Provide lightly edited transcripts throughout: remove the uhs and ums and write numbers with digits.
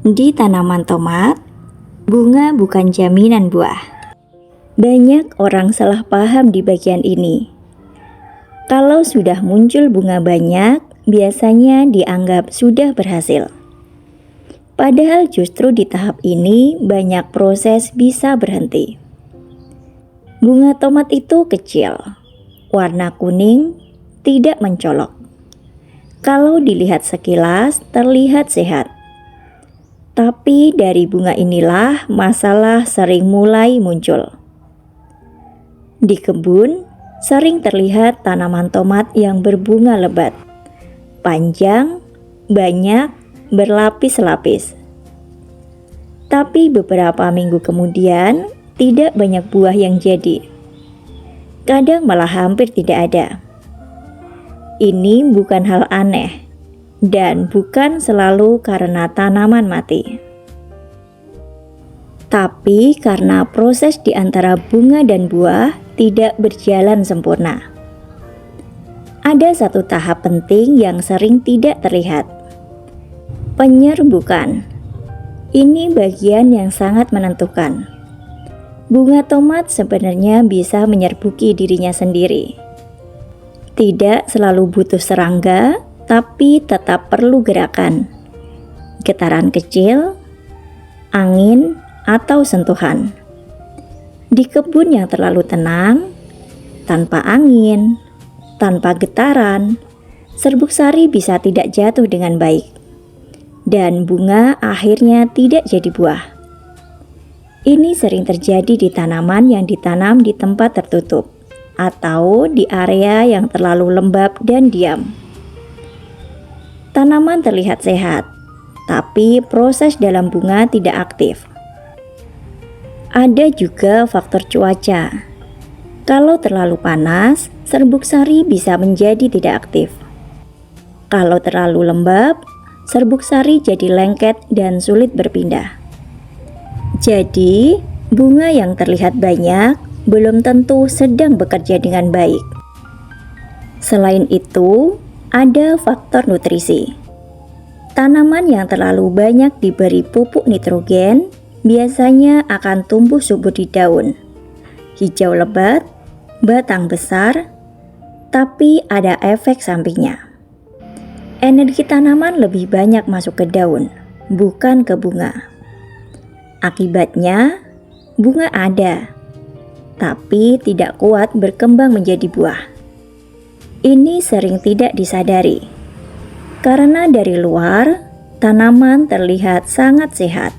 Di tanaman tomat, bunga bukan jaminan buah. Banyak orang salah paham di bagian ini. Kalau sudah muncul bunga banyak, biasanya dianggap sudah berhasil. Padahal justru di tahap ini banyak proses bisa berhenti. Bunga tomat itu kecil, warna kuning, tidak mencolok. Kalau dilihat sekilas terlihat sehat. Tapi dari bunga inilah masalah sering mulai muncul. Di kebun sering terlihat tanaman tomat yang berbunga lebat, panjang, banyak, berlapis-lapis. Tapi beberapa minggu kemudian tidak banyak buah yang jadi. Kadang malah hampir tidak ada. Ini bukan hal aneh. Dan bukan selalu karena tanaman mati, tapi karena proses di antara bunga dan buah tidak berjalan sempurna. Ada satu tahap penting yang sering tidak terlihat. Penyerbukan. Ini bagian yang sangat menentukan. Bunga tomat sebenarnya bisa menyerbuki dirinya sendiri. Tidak selalu butuh serangga, tapi tetap perlu gerakan, getaran kecil, angin, atau sentuhan. Di kebun yang terlalu tenang, tanpa angin, tanpa getaran, serbuk sari bisa tidak jatuh dengan baik, dan bunga akhirnya tidak jadi buah. Ini sering terjadi di tanaman yang ditanam di tempat tertutup, atau di area yang terlalu lembab dan diam. Tanaman terlihat sehat, tapi proses dalam bunga tidak aktif. Ada juga faktor cuaca. Kalau terlalu panas, serbuk sari bisa menjadi tidak aktif. Kalau terlalu lembab, serbuk sari jadi lengket dan sulit berpindah. Jadi, bunga yang terlihat banyak belum tentu sedang bekerja dengan baik. Selain itu, ada faktor nutrisi. Tanaman yang terlalu banyak diberi pupuk nitrogen biasanya akan tumbuh subur di daun, hijau lebat, batang besar, tapi ada efek sampingnya. Energi tanaman lebih banyak masuk ke daun, bukan ke bunga. Akibatnya, bunga ada, tapi tidak kuat berkembang menjadi buah. Ini sering tidak disadari, karena dari luar, tanaman terlihat sangat sehat.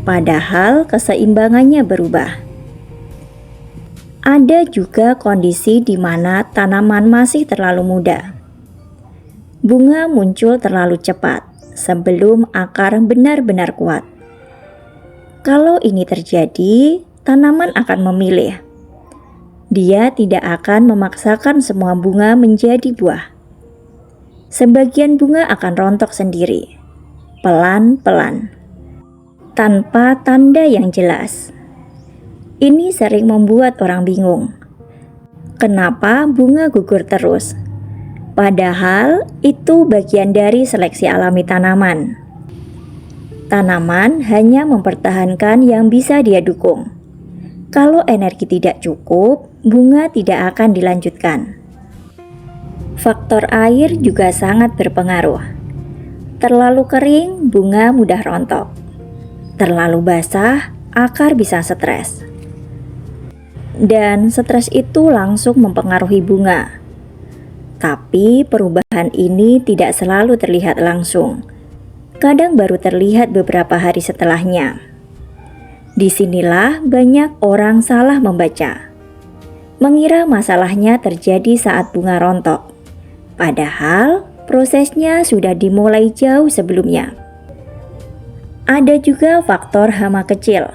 Padahal keseimbangannya berubah. Ada juga kondisi di mana tanaman masih terlalu muda. Bunga muncul terlalu cepat sebelum akar benar-benar kuat. Kalau ini terjadi, tanaman akan memilih. Dia tidak akan memaksakan semua bunga menjadi buah. Sebagian bunga akan rontok sendiri, pelan-pelan, tanpa tanda yang jelas. Ini sering membuat orang bingung. Kenapa bunga gugur terus? Padahal itu bagian dari seleksi alami tanaman. Tanaman hanya mempertahankan yang bisa dia dukung. Kalau energi tidak cukup, bunga tidak akan dilanjutkan. Faktor air juga sangat berpengaruh. Terlalu kering, bunga mudah rontok. Terlalu basah, akar bisa stres. Dan stres itu langsung mempengaruhi bunga. Tapi perubahan ini tidak selalu terlihat langsung. Kadang baru terlihat beberapa hari setelahnya. Disinilah banyak orang salah membaca. Mengira masalahnya terjadi saat bunga rontok. Padahal prosesnya sudah dimulai jauh sebelumnya. Ada juga faktor hama kecil,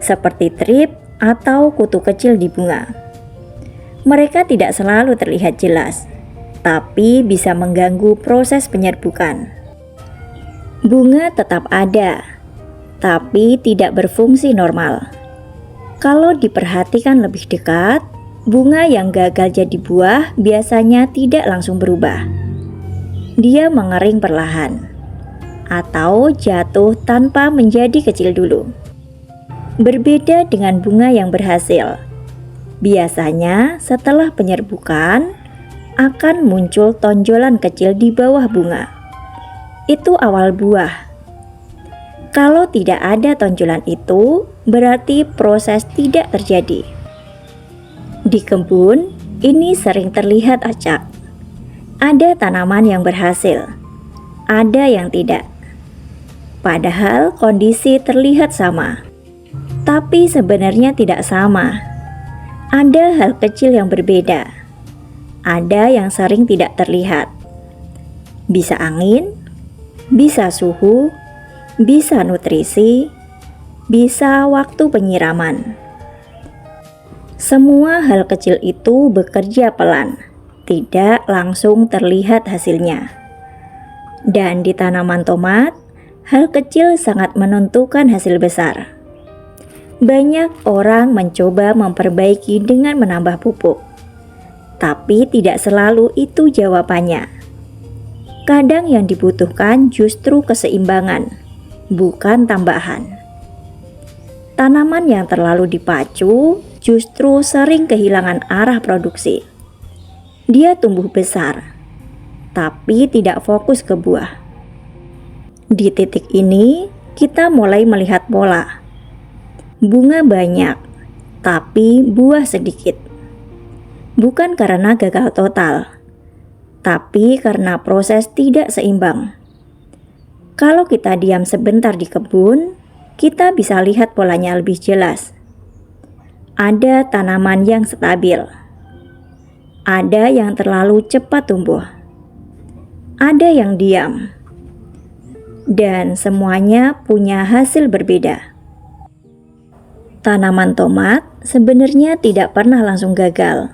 seperti trip atau kutu kecil di bunga. Mereka tidak selalu terlihat jelas, tapi bisa mengganggu proses penyerbukan. Bunga tetap ada, tapi tidak berfungsi normal. Kalau diperhatikan lebih dekat, bunga yang gagal jadi buah biasanya tidak langsung berubah. Dia mengering perlahan. atau jatuh tanpa menjadi kecil dulu. Berbeda dengan bunga yang berhasil. Biasanya setelah penyerbukan akan muncul tonjolan kecil di bawah bunga. Itu awal buah. Kalau tidak ada tonjolan itu, berarti proses tidak terjadi. Di kebun, ini sering terlihat acak. Ada tanaman yang berhasil, ada yang tidak. Padahal kondisi terlihat sama, tapi sebenarnya tidak sama. Ada hal kecil yang berbeda. Ada yang sering tidak terlihat. Bisa angin, bisa suhu, bisa nutrisi, bisa waktu penyiraman. Semua hal kecil itu bekerja pelan, tidak langsung terlihat hasilnya. Dan di tanaman tomat, hal kecil sangat menentukan hasil besar. Banyak orang mencoba memperbaiki dengan menambah pupuk, tapi tidak selalu itu jawabannya. Kadang yang dibutuhkan justru keseimbangan, bukan tambahan. Tanaman yang terlalu dipacu justru sering kehilangan arah produksi. Dia tumbuh besar, tapi tidak fokus ke buah. Di titik ini, kita mulai melihat pola. Bunga banyak, tapi buah sedikit. Bukan karena gagal total, tapi karena proses tidak seimbang. Kalau kita diam sebentar di kebun, kita bisa lihat polanya lebih jelas. Ada tanaman yang stabil. Ada yang terlalu cepat tumbuh. Ada yang diam. Dan semuanya punya hasil berbeda. Tanaman tomat sebenarnya tidak pernah langsung gagal.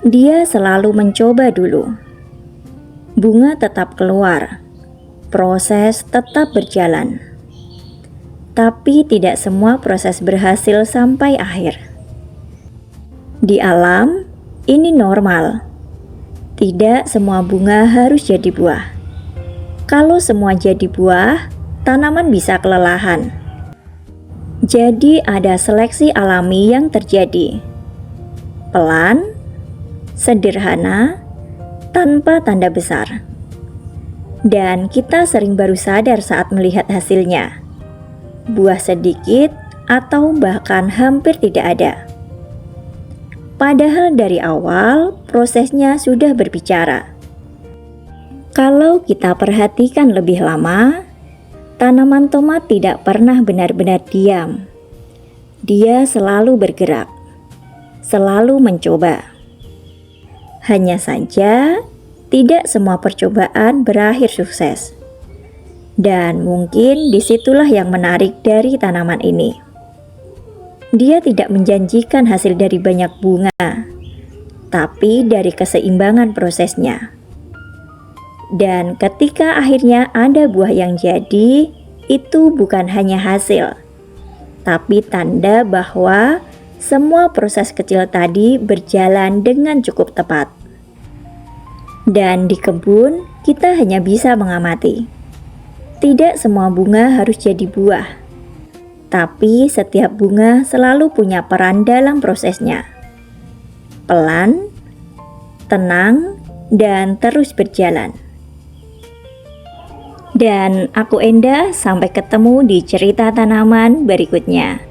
Dia selalu mencoba dulu. Bunga tetap keluar. Proses tetap berjalan. Tapi tidak semua proses berhasil sampai akhir. Di alam, ini normal. Tidak semua bunga harus jadi buah. Kalau semua jadi buah, tanaman bisa kelelahan. Jadi ada seleksi alami yang terjadi. Pelan, sederhana, tanpa tanda besar. Dan kita sering baru sadar saat melihat hasilnya. Buah sedikit atau bahkan hampir tidak ada. Padahal dari awal prosesnya sudah berbicara. Kalau kita perhatikan lebih lama, tanaman tomat tidak pernah benar-benar diam. Dia selalu bergerak, selalu mencoba. Hanya saja, tidak semua percobaan berakhir sukses. Dan mungkin disitulah yang menarik dari tanaman ini. Dia tidak menjanjikan hasil dari banyak bunga, tapi dari keseimbangan prosesnya. Dan ketika akhirnya ada buah yang jadi, itu bukan hanya hasil, tapi tanda bahwa semua proses kecil tadi berjalan dengan cukup tepat. Dan di kebun, kita hanya bisa mengamati. Tidak semua bunga harus jadi buah, tapi setiap bunga selalu punya peran dalam prosesnya. Pelan, tenang, dan terus berjalan. Dan aku Enda, sampai ketemu di cerita tanaman berikutnya.